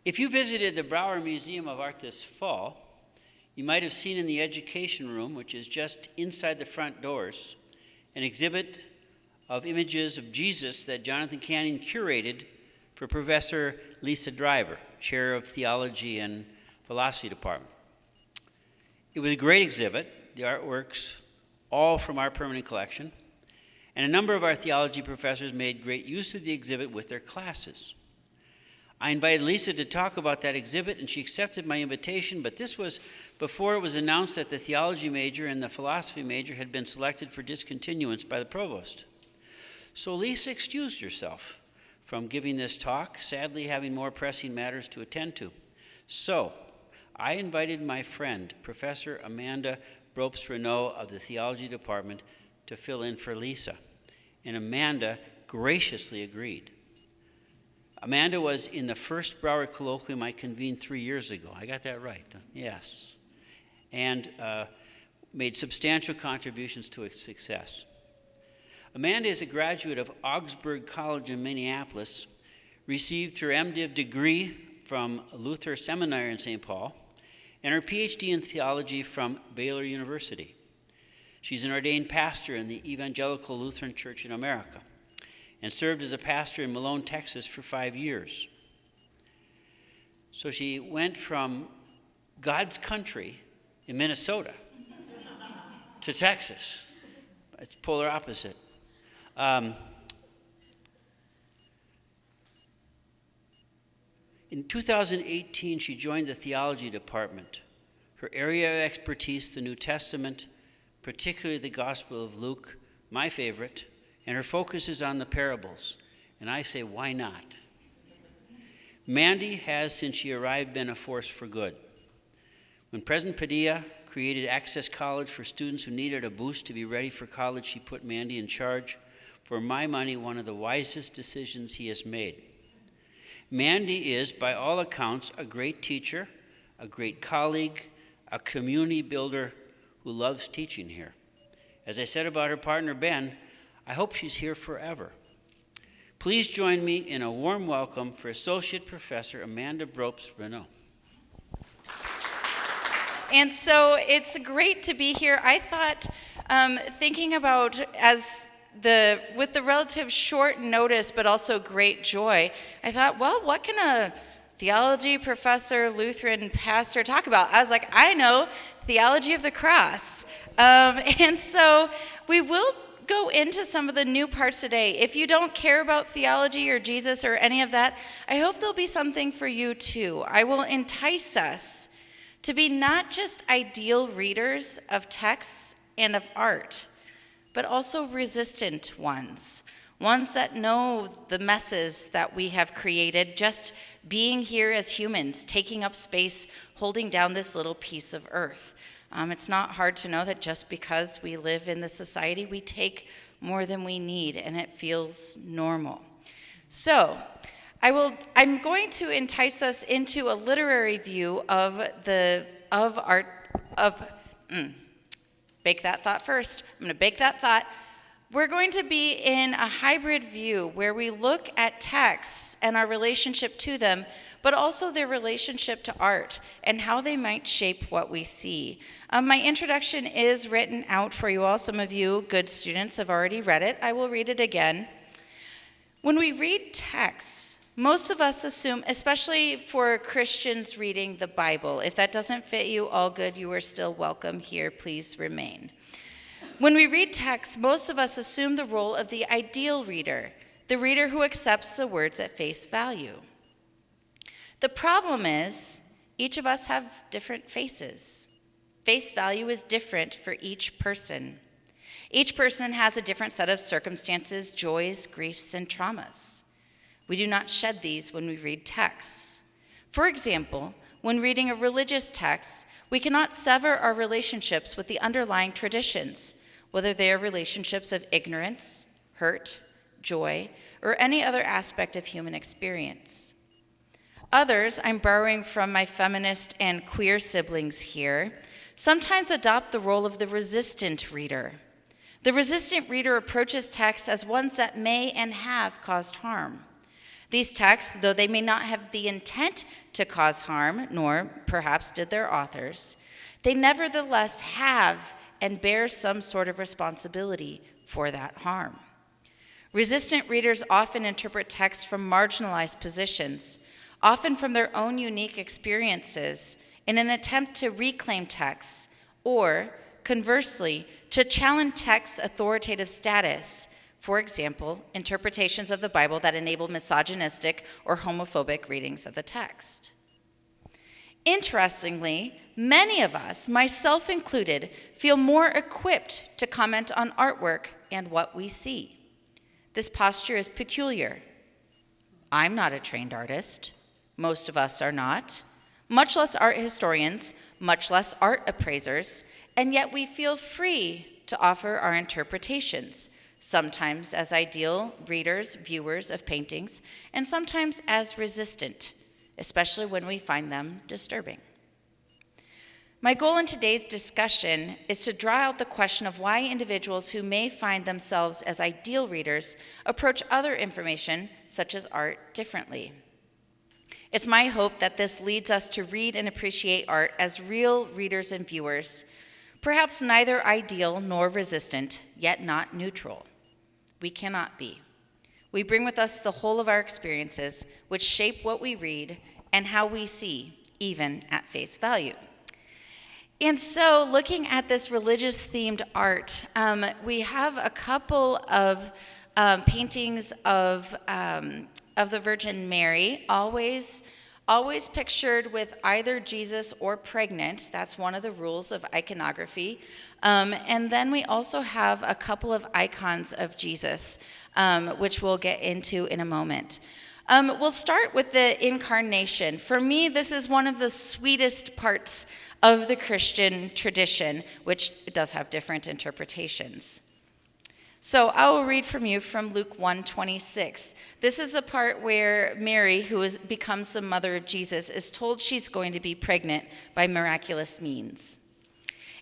If you visited the Brauer Museum of Art this fall, you might have seen in the education room, which is just inside the front doors, an exhibit of images of Jesus that Jonathan Canning curated for Professor Lisa Driver, Chair of Theology and Philosophy Department. It was a great exhibit, the artworks all from our permanent collection, and a number of our theology professors made great use of the exhibit with their classes. I invited Lisa to talk about that exhibit, and she accepted my invitation, but this was before it was announced that the theology major and the philosophy major had been selected for discontinuance by the provost. So Lisa excused herself from giving this talk, sadly having more pressing matters to attend to. So I invited my friend, Professor Amanda Brobst-Renaud of the theology department, to fill in for Lisa, and Amanda graciously agreed. Amanda was in the first Brauer colloquium I convened 3 years ago. I got that right. Yes. And made substantial contributions to its success. Amanda is a graduate of Augsburg College in Minneapolis, received her MDiv degree from Luther Seminary in St. Paul, and her PhD in theology from Baylor University. She's an ordained pastor in the Evangelical Lutheran Church in America, and served as a pastor in Malone, Texas for 5 years. So she went from God's country in Minnesota to Texas. It's polar opposite. In 2018, she joined the theology department. Her area of expertise, the New Testament, particularly the Gospel of Luke, my favorite, and her focus is on the parables. And I say, why not? Mandy has, since she arrived, been a force for good. When President Padilla created Access College for students who needed a boost to be ready for college, she put Mandy in charge. For my money, one of the wisest decisions he has made. Mandy is, by all accounts, a great teacher, a great colleague, a community builder who loves teaching here. As I said about her partner, Ben, I hope she's here forever. Please join me in a warm welcome for Associate Professor Amanda Brobst-Renaud. And so it's great to be here. I thought, thinking about with the relative short notice but also great joy, I thought, well, what can a theology professor, Lutheran pastor talk about? I was like, I know, theology of the cross. And so we will go into some of the new parts today. If you don't care about theology or Jesus or any of that, I hope there'll be something for you too. I will entice us to be not just ideal readers of texts and of art, but also resistant ones that know the messes that we have created, just being here as humans, taking up space, holding down this little piece of earth. It's not hard to know that just because we live in this society, we take more than we need, and it feels normal. So, I'm going to entice us into a literary view of art. Bake that thought first. I'm going to bake that thought. We're going to be in a hybrid view where we look at texts and our relationship to them, but also their relationship to art and how they might shape what we see. My introduction is written out for you all. Some of you good students have already read it. I will read it again. When we read texts, most of us assume, especially for Christians reading the Bible, if that doesn't fit you, all good, you are still welcome here. Please remain. When we read texts, most of us assume the role of the ideal reader, the reader who accepts the words at face value. The problem is, each of us have different faces. Face value is different for each person. Each person has a different set of circumstances, joys, griefs, and traumas. We do not shed these when we read texts. For example, when reading a religious text, we cannot sever our relationships with the underlying traditions, whether they are relationships of ignorance, hurt, joy, or any other aspect of human experience. Others, I'm borrowing from my feminist and queer siblings here, sometimes adopt the role of the resistant reader. The resistant reader approaches texts as ones that may and have caused harm. These texts, though they may not have the intent to cause harm, nor perhaps did their authors, they nevertheless have and bear some sort of responsibility for that harm. Resistant readers often interpret texts from marginalized positions, often from their own unique experiences, in an attempt to reclaim texts, or, conversely, to challenge texts' authoritative status. For example, interpretations of the Bible that enable misogynistic or homophobic readings of the text. Interestingly, many of us, myself included, feel more equipped to comment on artwork and what we see. This posture is peculiar. I'm not a trained artist. Most of us are not. Much less art historians, much less art appraisers, and yet we feel free to offer our interpretations, sometimes as ideal readers, viewers of paintings, and sometimes as resistant, especially when we find them disturbing. My goal in today's discussion is to draw out the question of why individuals who may find themselves as ideal readers approach other information, such as art, differently. It's my hope that this leads us to read and appreciate art as real readers and viewers, perhaps neither ideal nor resistant, yet not neutral. We cannot be. We bring with us the whole of our experiences, which shape what we read and how we see, even at face value. And so, looking at this religious-themed art, we have a couple of paintings of the Virgin Mary, always pictured with either Jesus or pregnant. That's one of the rules of iconography. And then we also have a couple of icons of Jesus, which we'll get into in a moment. We'll start with the incarnation. For me, this is one of the sweetest parts of the Christian tradition, which does have different interpretations. So I will read from you from Luke 1:26. This is a part where Mary, who becomes the mother of Jesus, is told she's going to be pregnant by miraculous means.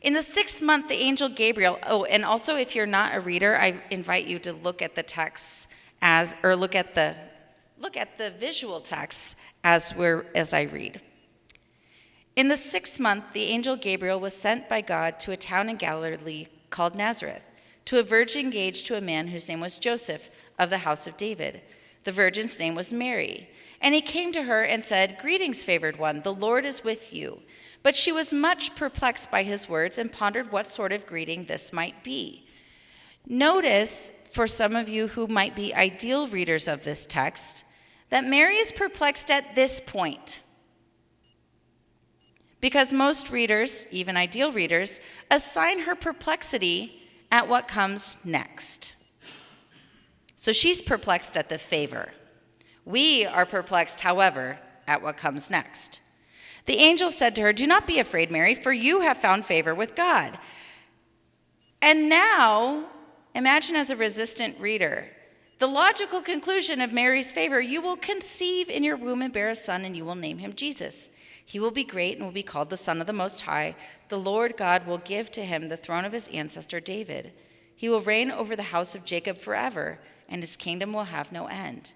In the 6th month, the angel Gabriel, and also if you're not a reader, I invite you to look at the texts look at the visual texts as I read. In the 6th month, the angel Gabriel was sent by God to a town in Galilee called Nazareth, to a virgin engaged to a man whose name was Joseph, of the house of David. The virgin's name was Mary. And he came to her and said, "Greetings, favored one, the Lord is with you." But she was much perplexed by his words and pondered what sort of greeting this might be. Notice, for some of you who might be ideal readers of this text, that Mary is perplexed at this point. Because most readers, even ideal readers, assign her perplexity at what comes next. So she's perplexed at the favor. We are perplexed, however, at what comes next. The angel said to her, "Do not be afraid, Mary, for you have found favor with God." And now, imagine as a resistant reader, the logical conclusion of Mary's favor: you will conceive in your womb and bear a son, and you will name him Jesus. He will be great and will be called the Son of the Most High. The Lord God will give to him the throne of his ancestor David. He will reign over the house of Jacob forever, and his kingdom will have no end.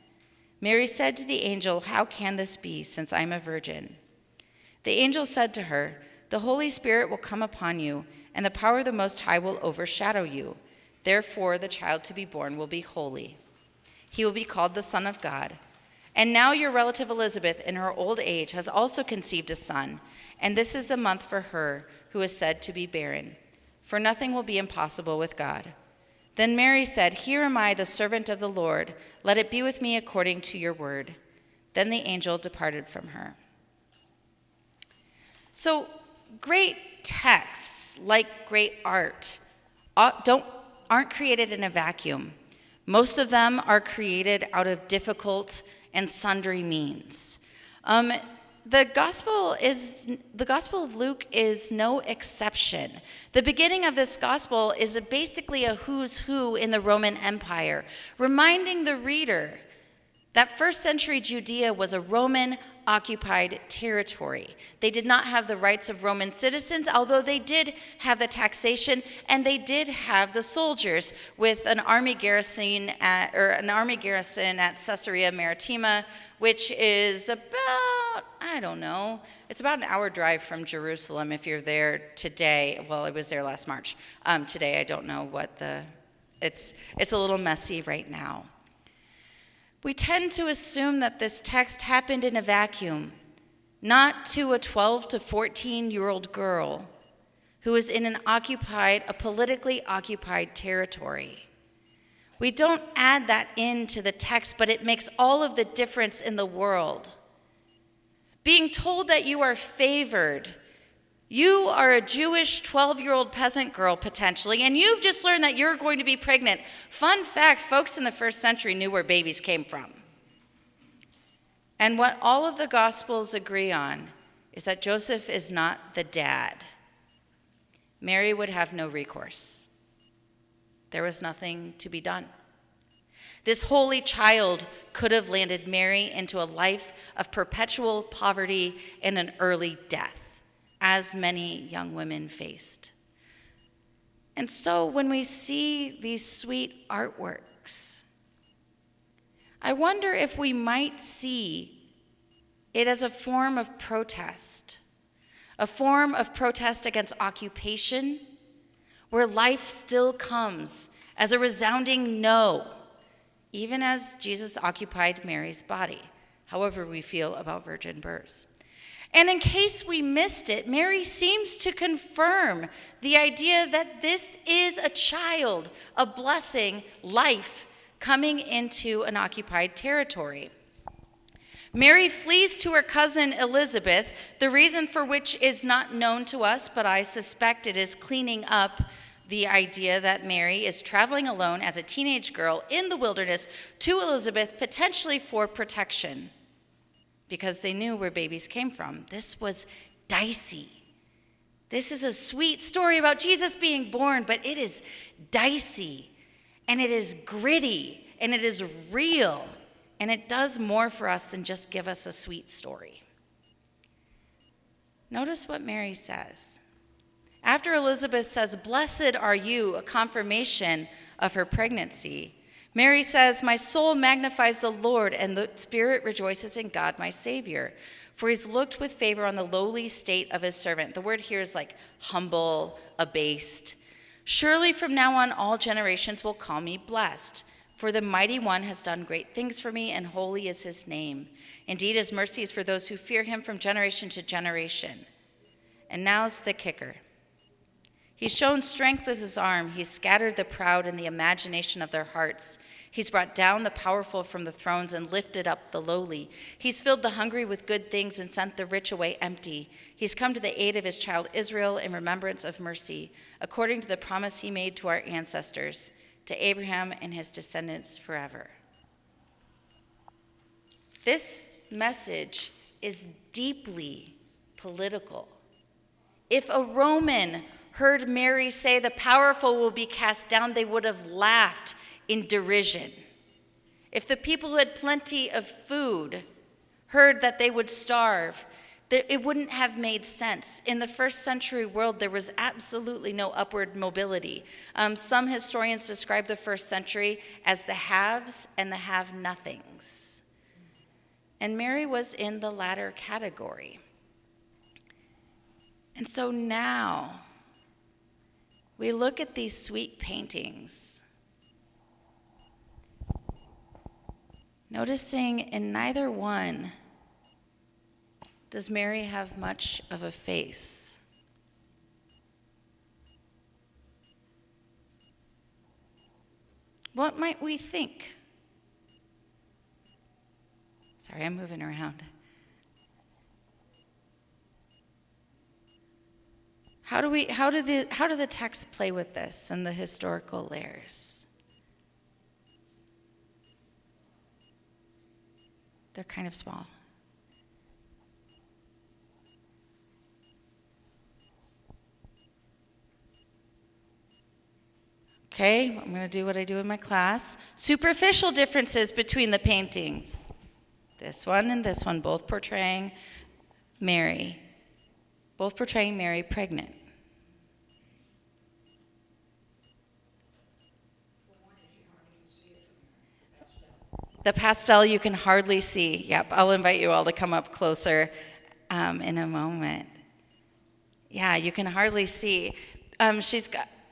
Mary said to the angel, "How can this be, since I am a virgin?" The angel said to her, "The Holy Spirit will come upon you, and the power of the Most High will overshadow you. Therefore, the child to be born will be holy. He will be called the Son of God. And now your relative Elizabeth, in her old age, has also conceived a son, and this is the month for her who is said to be barren. For nothing will be impossible with God." Then Mary said, "Here am I, the servant of the Lord. Let it be with me according to your word." Then the angel departed from her. So great texts, like great art, aren't created in a vacuum. Most of them are created out of difficult and sundry means. The Gospel of Luke is no exception. The beginning of this Gospel is basically a who's who in the Roman Empire, reminding the reader That first century Judea was a Roman-occupied territory. They did not have the rights of Roman citizens, although they did have the taxation, and they did have the soldiers with an army garrison at Caesarea Maritima, which is about, it's about an hour drive from Jerusalem if you're there today. Well, I was there last March. Today, I don't know it's a little messy right now. We tend to assume that this text happened in a vacuum, not to a 12 to 14-year-old girl who is in a politically occupied territory. We don't add that into the text, but it makes all of the difference in the world. Being told that you are favored, you are a Jewish 12-year-old peasant girl potentially, and you've just learned that you're going to be pregnant. Fun fact, folks in the first century knew where babies came from. And what all of the Gospels agree on is that Joseph is not the dad. Mary would have no recourse. There was nothing to be done. This holy child could have landed Mary into a life of perpetual poverty and an early death, as many young women faced. And so when we see these sweet artworks, I wonder if we might see it as a form of protest against occupation, where life still comes as a resounding no, even as Jesus occupied Mary's body, however we feel about virgin births. And in case we missed it, Mary seems to confirm the idea that this is a child, a blessing, life coming into an occupied territory. Mary flees to her cousin Elizabeth, the reason for which is not known to us, but I suspect it is cleaning up the idea that Mary is traveling alone as a teenage girl in the wilderness to Elizabeth, potentially for protection, because they knew where babies came from. This was dicey. This is a sweet story about Jesus being born, but it is dicey, and it is gritty, and it is real, and it does more for us than just give us a sweet story. Notice what Mary says. After Elizabeth says, "Blessed are you," a confirmation of her pregnancy, Mary says, "My soul magnifies the Lord, and the spirit rejoices in God my Savior, for he's looked with favor on the lowly state of his servant." The word here is like humble, abased. "Surely from now on all generations will call me blessed, for the mighty one has done great things for me, and holy is his name. Indeed, his mercy is for those who fear him from generation to generation." And now's the kicker. He's shown strength with his arm. He's scattered the proud in the imagination of their hearts. He's brought down the powerful from the thrones and lifted up the lowly. He's filled the hungry with good things and sent the rich away empty. He's come to the aid of his child Israel in remembrance of mercy, according to the promise he made to our ancestors, to Abraham and his descendants forever. This message is deeply political. If a Roman heard Mary say the powerful will be cast down, they would have laughed in derision. If the people who had plenty of food heard that they would starve, it wouldn't have made sense. In the first century world, there was absolutely no upward mobility. Some historians describe the first century as the haves and the have-nothings. And Mary was in the latter category. And so now, we look at these sweet paintings, noticing in neither one does Mary have much of a face. What might we think? Sorry, I'm moving around. How do the texts play with this and the historical layers? They're kind of small. Okay, I'm going to do what I do in my class. Superficial differences between the paintings. This one and this one, both portraying Mary. Both portraying Mary pregnant. The pastel you can hardly see. Yep, I'll invite you all to come up closer in a moment. Yeah, you can hardly see.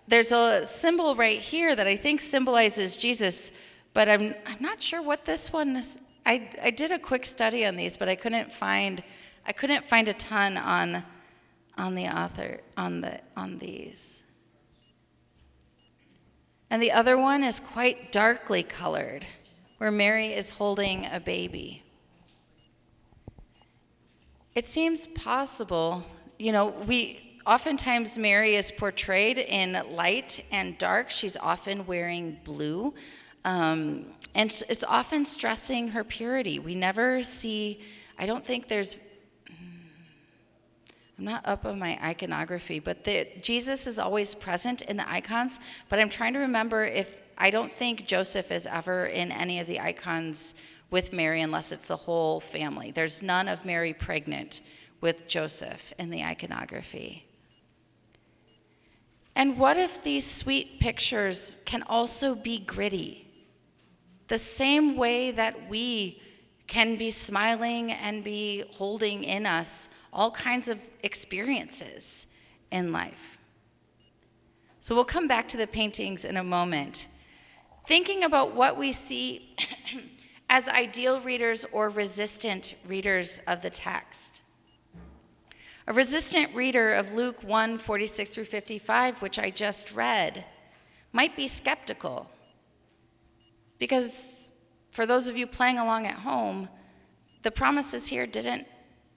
There's a symbol right here that I think symbolizes Jesus, but I'm not sure what this one is. I did a quick study on these, but I couldn't find a ton on the author on these. And the other one is quite darkly colored, where Mary is holding a baby. It seems possible, oftentimes Mary is portrayed in light and dark. She's often wearing blue, and it's often stressing her purity. We never see, I don't think there's, I'm not up on my iconography, but Jesus is always present in the icons, but I'm trying to remember I don't think Joseph is ever in any of the icons with Mary unless it's the whole family. There's none of Mary pregnant with Joseph in the iconography. And what if these sweet pictures can also be gritty? The same way that we can be smiling and be holding in us all kinds of experiences in life. So we'll come back to the paintings in a moment. Thinking about what we see as ideal readers or resistant readers of the text. A resistant reader of Luke 1:46 through 55, which I just read, might be skeptical. Because for those of you playing along at home, the promises here didn't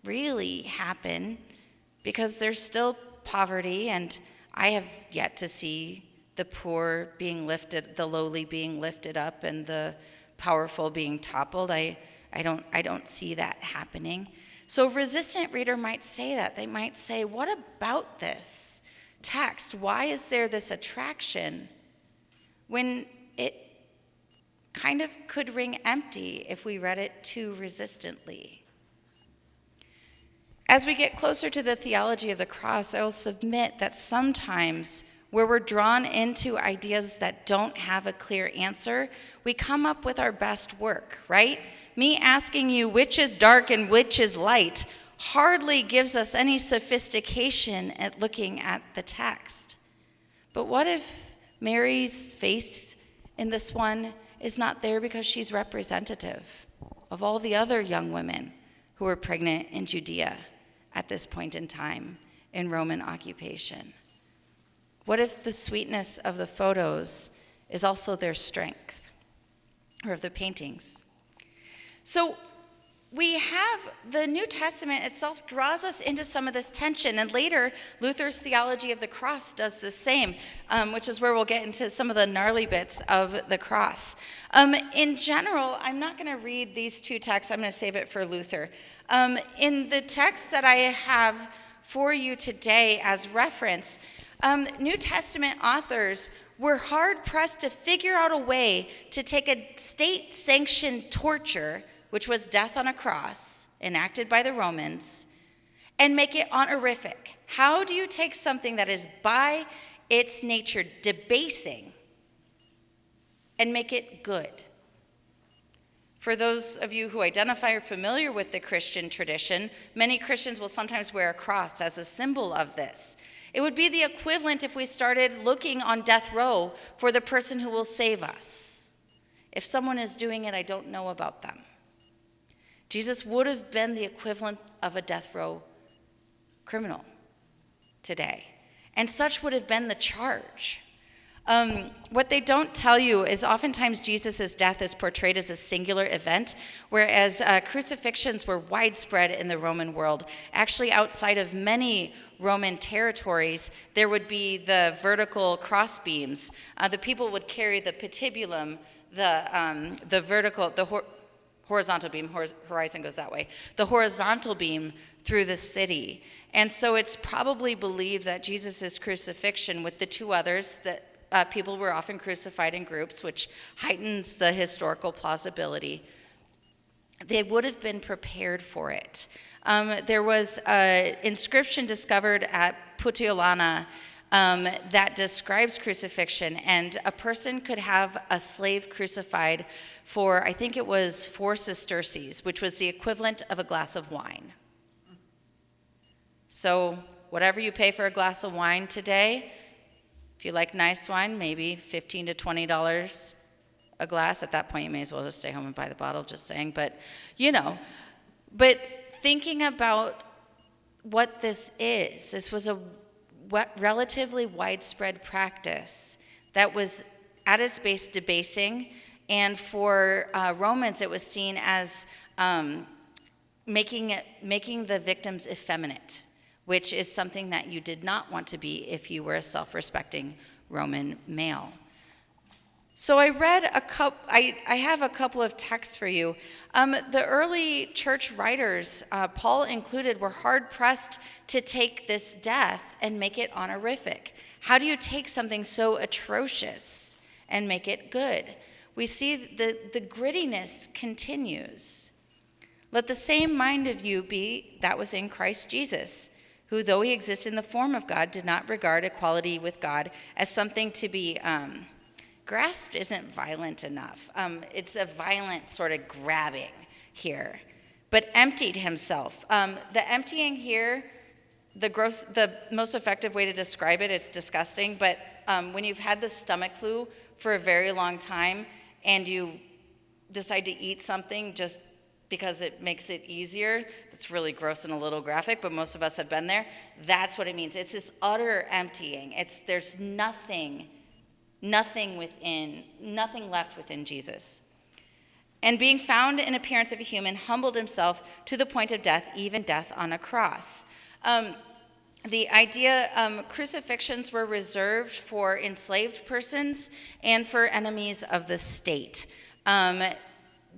really happen because there's still poverty, and I have yet to see the poor being lifted, the lowly being lifted up, and the powerful being toppled. I don't see that happening. So a resistant reader might say that. They might say, what about this text? Why is there this attraction when it kind of could ring empty if we read it too resistantly? As we get closer to the theology of the cross, I will submit that sometimes where we're drawn into ideas that don't have a clear answer, we come up with our best work, right? Me asking you which is dark and which is light hardly gives us any sophistication at looking at the text. But what if Mary's face in this one is not there because she's representative of all the other young women who were pregnant in Judea at this point in time in Roman occupation? What if the sweetness of the photos is also their strength, or of the paintings? So we have the New Testament itself draws us into some of this tension, and later Luther's theology of the cross does the same, which is where we'll get into some of the gnarly bits of the cross. In general, I'm not going to read these two texts. I'm going to save it for Luther. In the text that I have for you today as reference, New Testament authors were hard-pressed to figure out a way to take a state-sanctioned torture, which was death on a cross, enacted by the Romans, and make it honorific. How do you take something that is by its nature debasing and make it good? For those of you who identify or are familiar with the Christian tradition, many Christians will sometimes wear a cross as a symbol of this. It would be the equivalent if we started looking on death row for the person who will save us. If someone is doing it, I don't know about them. Jesus would have been the equivalent of a death row criminal today. And such would have been the charge. What they don't tell you is oftentimes Jesus' death is portrayed as a singular event, whereas crucifixions were widespread in the Roman world. Actually, outside of many Roman territories, there would be the vertical crossbeams. The people would carry the patibulum, the horizontal beam, horizon goes that way, the horizontal beam through the city. And so it's probably believed that Jesus' crucifixion with the two others, that people were often crucified in groups, which heightens the historical plausibility. They would have been prepared for it. There was an inscription discovered at Puteolana that describes crucifixion, and a person could have a slave crucified for, I think it was 4 sesterces, which was the equivalent of a glass of wine. So whatever you pay for a glass of wine today, if you like nice wine, maybe $15 to $20 a glass. At that point, you may as well just stay home and buy the bottle, just saying. But, but thinking about what this was a relatively widespread practice that was at its base debasing, and for Romans it was seen as making the victims effeminate, which is something that you did not want to be if you were a self-respecting Roman male. So I read I have a couple of texts for you. The early church writers, Paul included, were hard-pressed to take this death and make it honorific. How do you take something so atrocious and make it good? We see the grittiness continues. Let the same mind of you be that was in Christ Jesus, who, though he existed in the form of God, did not regard equality with God as something to be grasped. Isn't violent enough. It's a violent sort of grabbing here, but emptied himself. The emptying here, the most effective way to describe it, it's disgusting, but when you've had the stomach flu for a very long time and you decide to eat something just because it makes it easier, it's really gross and a little graphic, but most of us have been there. That's what it means. It's this utter emptying. There's nothing left within Jesus. And being found in appearance of a human, humbled himself to the point of death, even death on a cross. The idea, crucifixions were reserved for enslaved persons and for enemies of the state.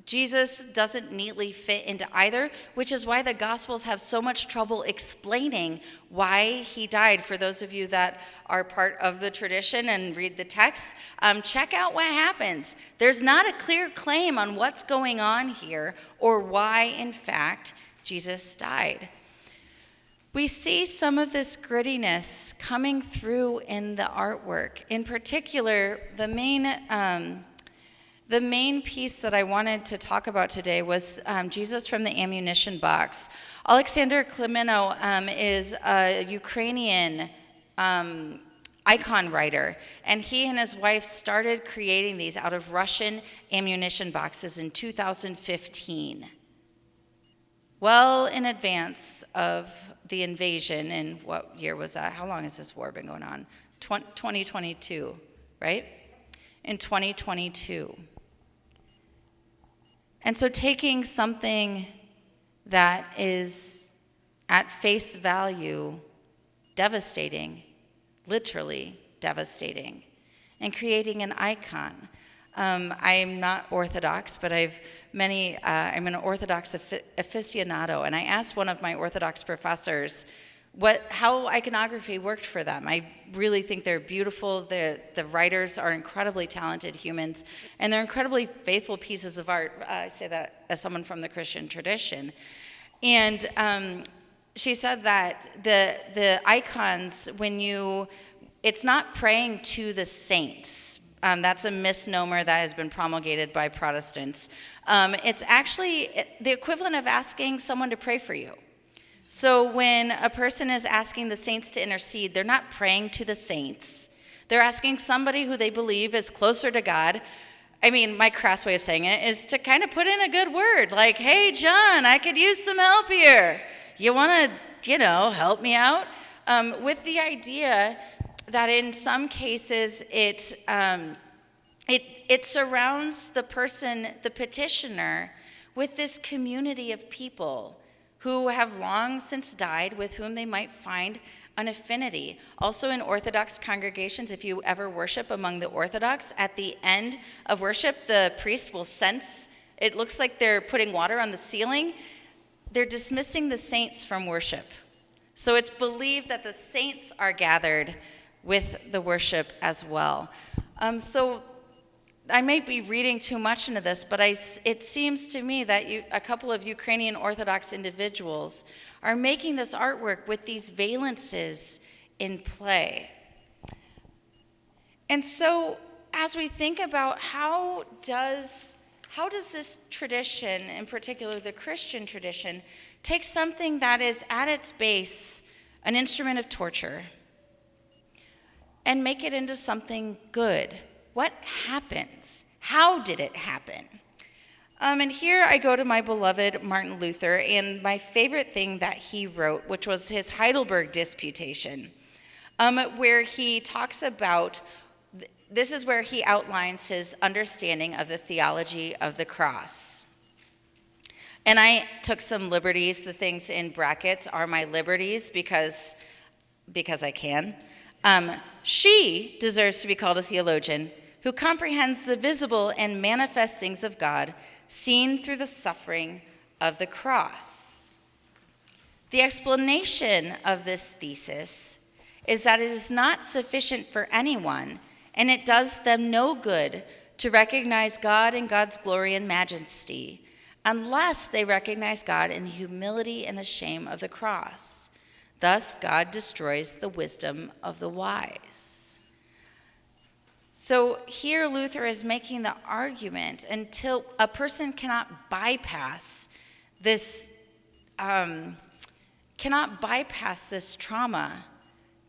Jesus doesn't neatly fit into either, which is why the Gospels have so much trouble explaining why he died. For those of you that are part of the tradition and read the text, check out what happens. There's not a clear claim on what's going on here or why, in fact, Jesus died. We see some of this grittiness coming through in the artwork. In particular, the main piece that I wanted to talk about today was Jesus from the ammunition box. Alexander Klimeno is a Ukrainian icon writer, and he and his wife started creating these out of Russian ammunition boxes in 2015. Well in advance of the invasion, and what year was that? How long has this war been going on? 2022, right? In 2022. And so taking something that is at face value devastating, literally devastating, and creating an icon. I'm not Orthodox, but I'm an Orthodox aficionado, and I asked one of my Orthodox professors how iconography worked for them. I really think they're beautiful. The writers are incredibly talented humans, and they're incredibly faithful pieces of art. I say that as someone from the Christian tradition. And she said that the icons, it's not praying to the saints. That's a misnomer that has been promulgated by Protestants. It's actually the equivalent of asking someone to pray for you. So when a person is asking the saints to intercede, they're not praying to the saints. They're asking somebody who they believe is closer to God. I mean, my crass way of saying it is to kind of put in a good word, like, hey, John, I could use some help here. You want to, help me out? With the idea that in some cases it surrounds the person, the petitioner, with this community of people who have long since died, with whom they might find an affinity. Also in Orthodox congregations, if you ever worship among the Orthodox, at the end of worship, the priest will sense, it looks like they're putting water on the ceiling. They're dismissing the saints from worship. So it's believed that the saints are gathered with the worship as well. So I might be reading too much into this, but it seems to me that a couple of Ukrainian Orthodox individuals are making this artwork with these valences in play. And so as we think about how does this tradition, in particular the Christian tradition, take something that is at its base an instrument of torture and make it into something good? What happens? How did it happen? And here I go to my beloved Martin Luther and my favorite thing that he wrote, which was his Heidelberg Disputation, where he talks about, this is where he outlines his understanding of the theology of the cross. And I took some liberties. The things in brackets are my liberties because I can. She deserves to be called a theologian who comprehends the visible and manifest things of God seen through the suffering of the cross. The explanation of this thesis is that it is not sufficient for anyone, and it does them no good to recognize God and God's glory and majesty unless they recognize God in the humility and the shame of the cross. Thus, God destroys the wisdom of the wise. So here Luther is making the argument until a person cannot bypass this trauma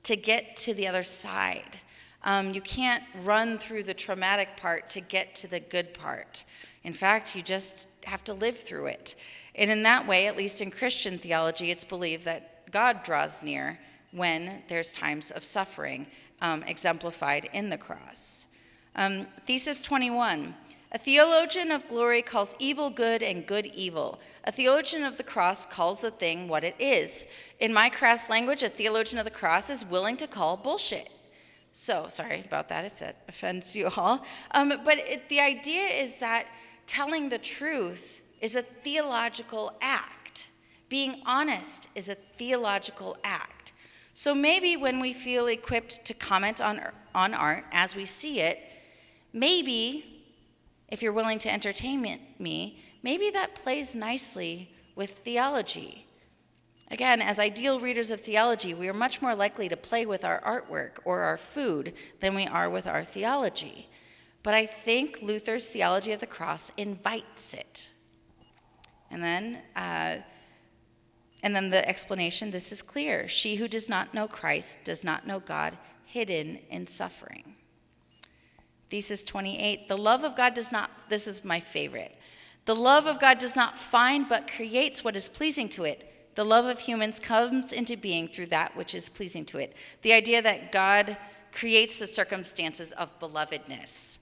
to get to the other side. You can't run through the traumatic part to get to the good part. In fact, you just have to live through it. And in that way, at least in Christian theology, it's believed that God draws near when there's times of suffering, exemplified in the cross. Thesis 21. A theologian of glory calls evil good and good evil. A theologian of the cross calls the thing what it is. In my crass language, a theologian of the cross is willing to call bullshit. So, sorry about that if that offends you all. But the idea is that telling the truth is a theological act. Being honest is a theological act. So maybe when we feel equipped to comment on art as we see it, maybe, if you're willing to entertain me, maybe that plays nicely with theology. Again, as ideal readers of theology, we are much more likely to play with our artwork or our food than we are with our theology. But I think Luther's theology of the cross invites it. And then the explanation, this is clear. She who does not know Christ does not know God, hidden in suffering. Thesis 28, the love of God does not, this is my favorite. The love of God does not find but creates what is pleasing to it. The love of humans comes into being through that which is pleasing to it. The idea that God creates the circumstances of belovedness.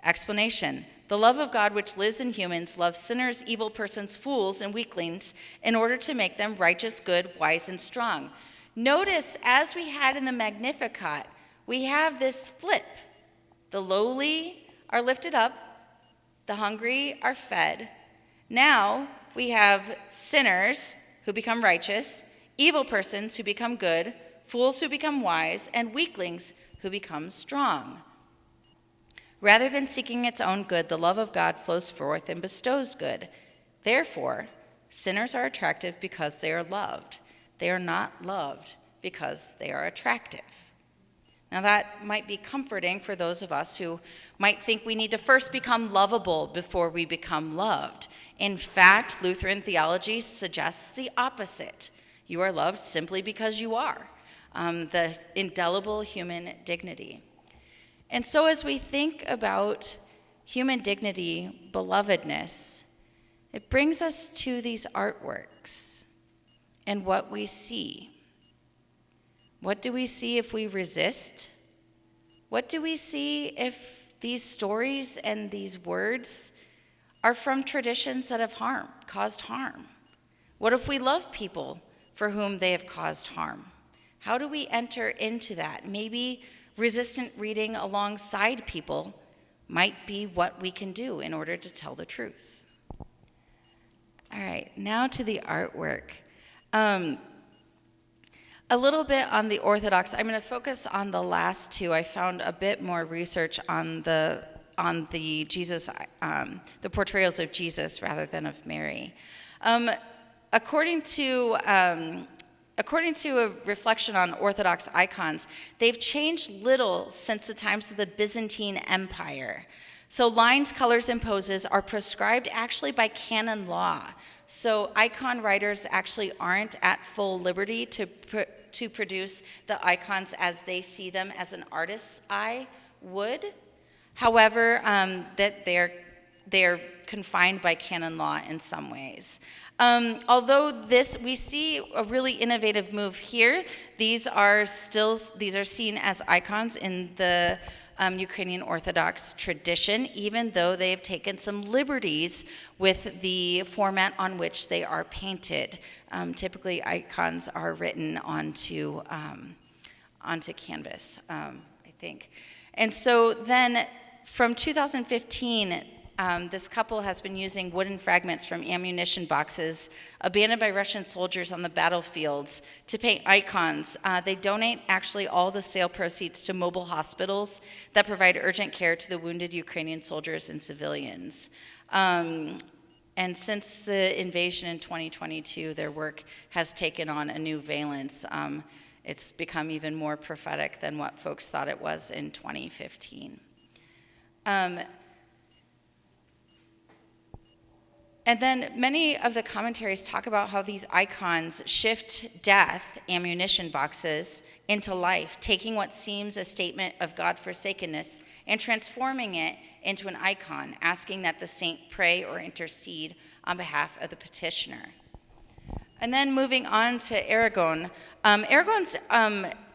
Explanation. The love of God which lives in humans loves sinners, evil persons, fools, and weaklings in order to make them righteous, good, wise, and strong. Notice, as we had in the Magnificat, we have this flip. The lowly are lifted up, the hungry are fed. Now we have sinners who become righteous, evil persons who become good, fools who become wise, and weaklings who become strong. Rather than seeking its own good, the love of God flows forth and bestows good. Therefore, sinners are attractive because they are loved. They are not loved because they are attractive. Now that might be comforting for those of us who might think we need to first become lovable before we become loved. In fact, Lutheran theology suggests the opposite. You are loved simply because you are, the indelible human dignity. And so as we think about human dignity, belovedness, it brings us to these artworks and what we see. What do we see if we resist? What do we see if these stories and these words are from traditions that have caused harm? What if we love people for whom they have caused harm? How do we enter into that? Maybe resistant reading alongside people might be what we can do in order to tell the truth. All right, now to the artwork. A little bit on the Orthodox. I'm going to focus on the last two. I found a bit more research on the Jesus, the portrayals of Jesus rather than of Mary. According to a reflection on Orthodox icons, they've changed little since the times of the Byzantine Empire. So lines, colors, and poses are prescribed actually by canon law. So icon writers actually aren't at full liberty to produce the icons as they see them as an artist's eye would. However, that they're confined by canon law in some ways. Although we see a really innovative move here. These are seen as icons in the Ukrainian Orthodox tradition, even though they have taken some liberties with the format on which they are painted. Typically, icons are written onto canvas, I think. And so then from 2015, this couple has been using wooden fragments from ammunition boxes abandoned by Russian soldiers on the battlefields to paint icons. They donate actually all the sale proceeds to mobile hospitals that provide urgent care to the wounded Ukrainian soldiers and civilians. And since the invasion in 2022, their work has taken on a new valence. It's become even more prophetic than what folks thought it was in 2015. And then many of the commentaries talk about how these icons shift death, ammunition boxes, into life, taking what seems a statement of God-forsakenness and transforming it into an icon, asking that the saint pray or intercede on behalf of the petitioner. And then moving on to Aragon. Aragon's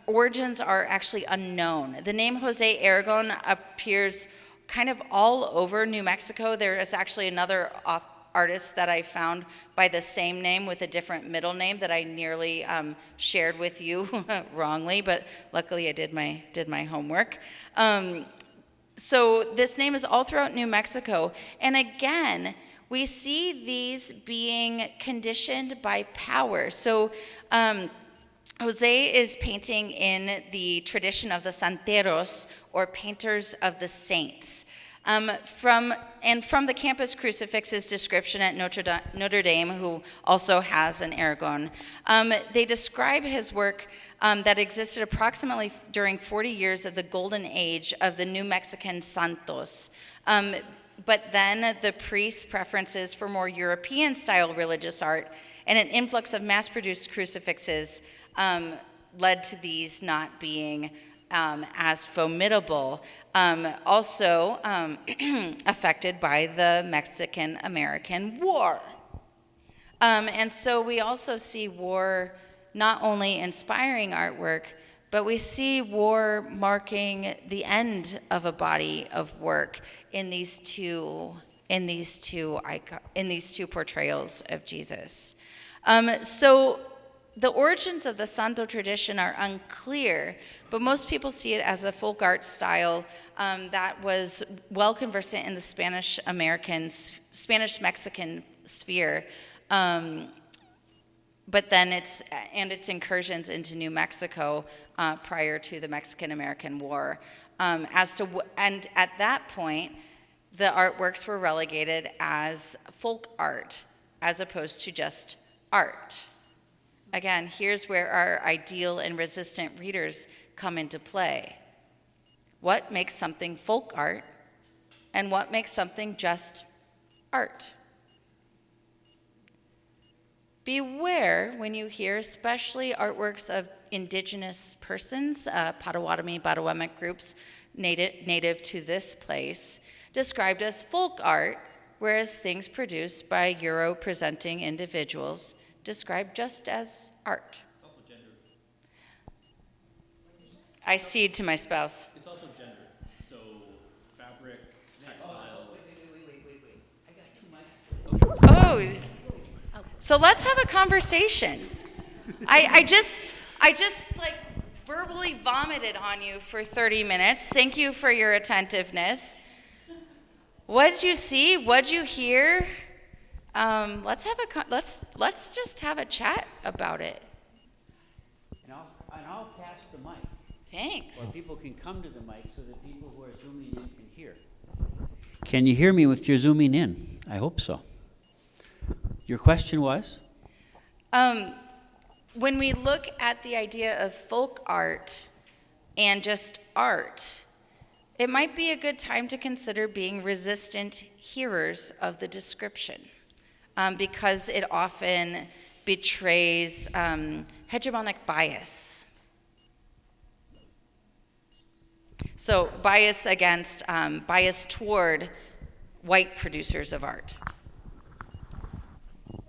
origins are actually unknown. The name Jose Aragon appears kind of all over New Mexico. There is actually another artist that I found by the same name with a different middle name that I nearly shared with you wrongly, but luckily I did my homework. So this name is all throughout New Mexico. And again, we see these being conditioned by power. So Jose is painting in the tradition of the santeros, or painters of the saints. From the campus crucifix's description at Notre Dame, who also has an Aragon, they describe his work that existed approximately during 40 years of the golden age of the New Mexican Santos. But then the priests' preferences for more European-style religious art and an influx of mass-produced crucifixes led to these not being as formidable, also affected by the Mexican-American War. And so we also see war not only inspiring artwork, but we see war marking the end of a body of work in these two portrayals of Jesus. So the origins of the Santo tradition are unclear, but most people see it as a folk art style that was well conversant in the Spanish-Mexican sphere, but then its incursions into New Mexico prior to the Mexican-American War. And at that point, the artworks were relegated as folk art as opposed to just art. Again, here's where our ideal and resistant readers come into play. What makes something folk art, and what makes something just art? Beware when you hear especially artworks of indigenous persons, Potawatomi, Potawatomic groups native to this place, described as folk art, whereas things produced by Euro-presenting individuals described just as art. It's also gender. I cede to my spouse. It's also gender. So fabric, textiles. Wait. I got 2 mics. Oh, so let's have a conversation. I just like verbally vomited on you for 30 minutes. Thank you for your attentiveness. What'd you see? What'd you hear? Let's just have a chat about it. And I'll Thanks. Or people can come to the mic so that people who are zooming in can hear. Can you hear me if you're zooming in? I hope so. Your question was? When we look at the idea of folk art and just art, it might be a good time to consider being resistant hearers of the description, because it often betrays hegemonic bias. So bias against, bias toward white producers of art.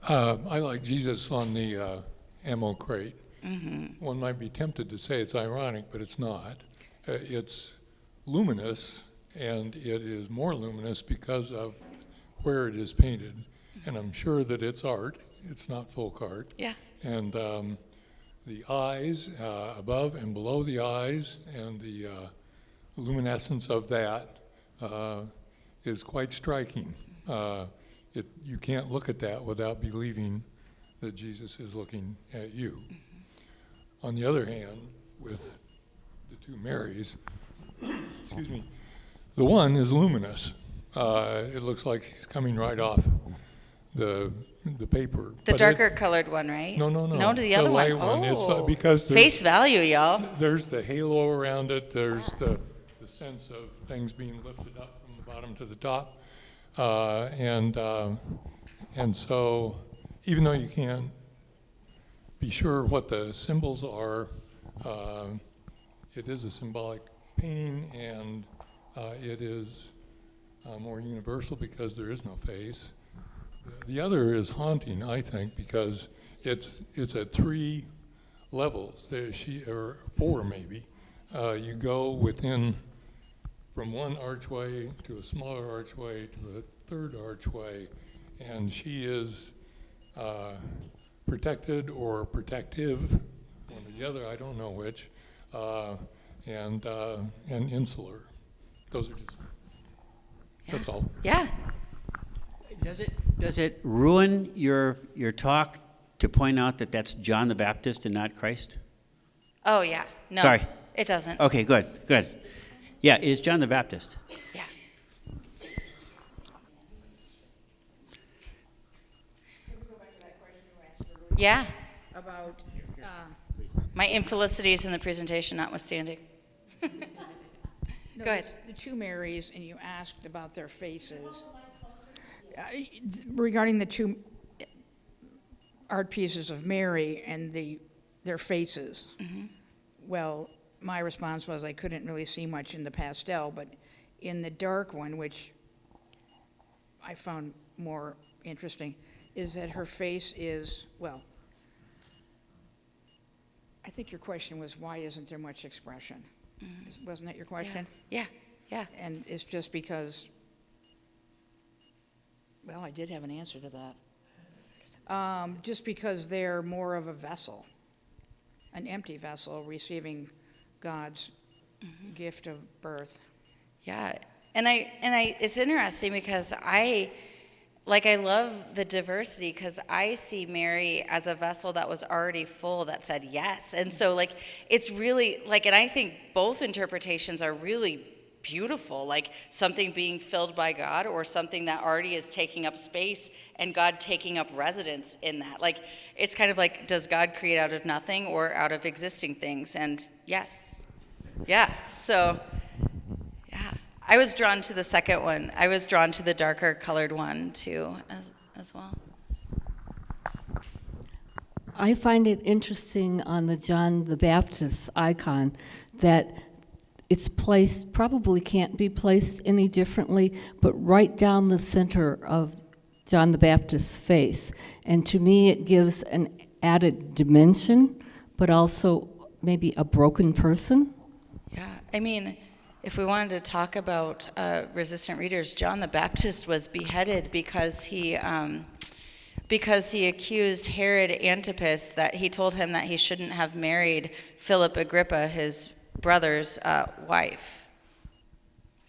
I like Jesus on the ammo crate. Mm-hmm. One might be tempted to say it's ironic, but it's not. It's luminous, and it is more luminous because of where it is painted. And I'm sure that it's art. It's not folk art. Yeah. And the eyes, above and below the eyes, and the luminescence of that is quite striking. You can't look at that without believing that Jesus is looking at you. Mm-hmm. On the other hand, with the two Marys, excuse me, the one is luminous. It looks like he's coming right off the paper. The darker colored one, right? No. No, to the other light one. one. Oh. It's because Face value, y'all. there's the halo around it. There's the sense of things being lifted up from the bottom to the top. And so even though you can't be sure what the symbols are, it is a symbolic painting, and it is more universal because there is no face. The other is haunting, I think, because it's at 3 levels, or 4 maybe. You go within from one archway to a smaller archway to a third archway, and she is protected or protective, one or the other, I don't know which, and insular. Those are just, that's all. Yeah. Does it ruin your talk to point out that that's John the Baptist and not Christ? Oh, yeah. No. Sorry. It doesn't. Okay, good. Yeah, it is John the Baptist. Yeah. Yeah. About, My infelicities in the presentation notwithstanding. no, Go ahead. the two Marys, and you asked about their faces. Regarding the two art pieces of Mary and their faces. Mm-hmm. Well, my response was I couldn't really see much in the pastel, but in the dark one, which I found more interesting, is that her face is, well, I think your question was, why isn't there much expression? Mm-hmm. Wasn't that your question? Yeah. And it's just because, well, I did have an answer to that. Just because they're more of a vessel, an empty vessel receiving God's gift of birth. Yeah. And I it's interesting because I love the diversity, because I see Mary as a vessel that was already full that said yes. And so it's really and I think both interpretations are really beautiful, like something being filled by God or something that already is taking up space and God taking up residence in that. It's kind of like, does God create out of nothing or out of existing things? And yes. Yeah. So, yeah. I was drawn to the second one. I was drawn to the darker colored one too, as well. I find it interesting on the John the Baptist icon that it's placed, probably can't be placed any differently, but right down the center of John the Baptist's face. And to me, it gives an added dimension, but also maybe a broken person. Yeah, I mean, if we wanted to talk about resistant readers, John the Baptist was beheaded because he accused Herod Antipas that he told him that he shouldn't have married Philip Agrippa, his brother's wife.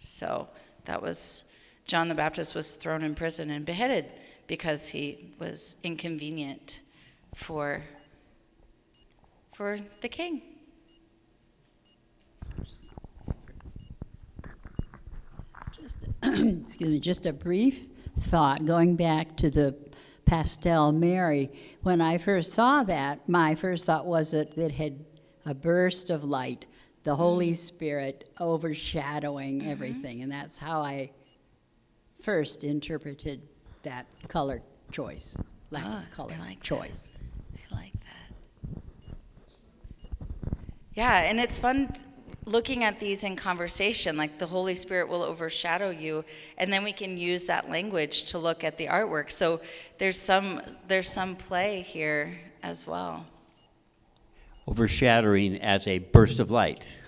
So that was, John the Baptist was thrown in prison and beheaded because he was inconvenient for the king. Excuse me, just a brief thought, going back to the pastel Mary. When I first saw that, my first thought was that it had a burst of light, the Holy Spirit overshadowing everything, and that's how I first interpreted that color choice, lack of color choice. I like that. Yeah, and it's fun looking at these in conversation, like the Holy Spirit will overshadow you, and then we can use that language to look at the artwork. So there's some play here as well. Overshadowing as a burst of light.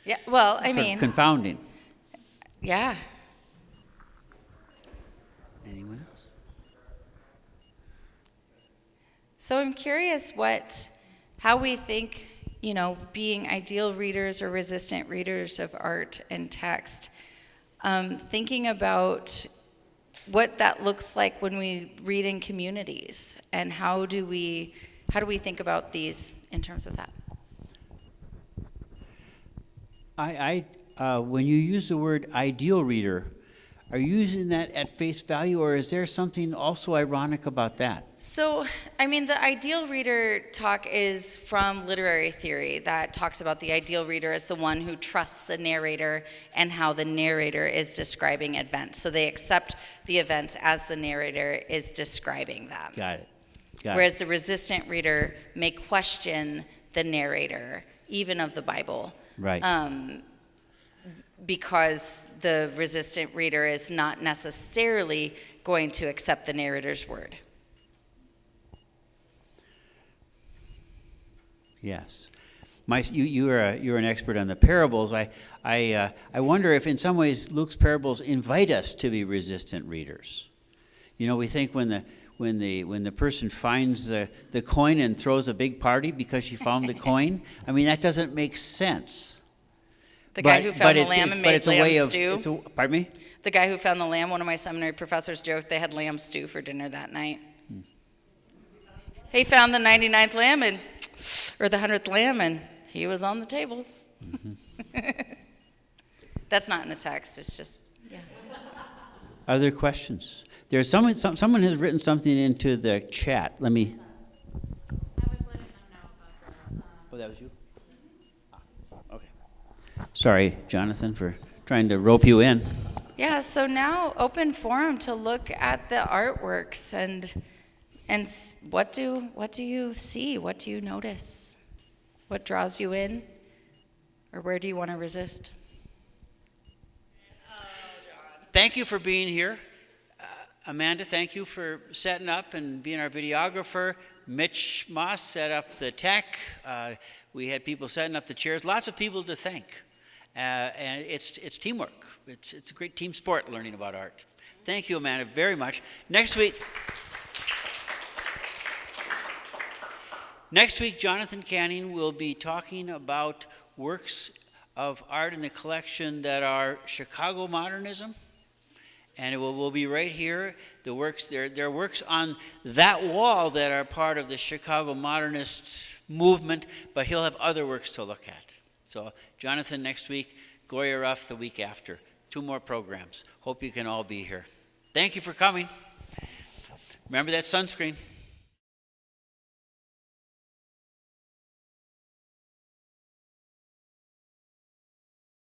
Yeah, well, I Sort mean, of confounding. yeah. Anyone else? So I'm curious how we think, being ideal readers or resistant readers of art and text, thinking about what that looks like when we read in communities, and how do we think about these in terms of that? When you use the word ideal reader, are you using that at face value, or is there something also ironic about that? So, the ideal reader talk is from literary theory that talks about the ideal reader as the one who trusts the narrator and how the narrator is describing events. So they accept the events as the narrator is describing them. Got it. Whereas the resistant reader may question the narrator, even of the Bible. Right. Because the resistant reader is not necessarily going to accept the narrator's word. Yes. You're an expert on the parables. I wonder if in some ways Luke's parables invite us to be resistant readers. We think when the person finds the coin and throws a big party because she found the coin, that doesn't make sense. The guy who found the lamb and made lamb stew. Pardon me? The guy who found the lamb, one of my seminary professors joked they had lamb stew for dinner that night. He found the 99th lamb, or the 100th lamb, and he was on the table. Mm-hmm. That's not in the text, it's just, yeah. Other questions? There's someone has written something into the chat. Let me. I was letting them know about Oh, that was you? Okay. Sorry, Jonathan, for trying to rope you in. Yeah, so now open forum to look at the artworks and what do you see? What do you notice? What draws you in? Or where do you want to resist? Thank you for being here. Amanda, thank you for setting up and being our videographer. Mitch Moss set up the tech. We had people setting up the chairs. Lots of people to thank. And it's teamwork. It's a great team sport learning about art. Thank you, Amanda, very much. Next week, Jonathan Canning will be talking about works of art in the collection that are Chicago modernism. And it will be right here. The works there are works on that wall that are part of the Chicago modernist movement, but he'll have other works to look at. So Jonathan next week, Gloria Ruff the week after. 2 more programs. Hope you can all be here. Thank you for coming. Remember that sunscreen.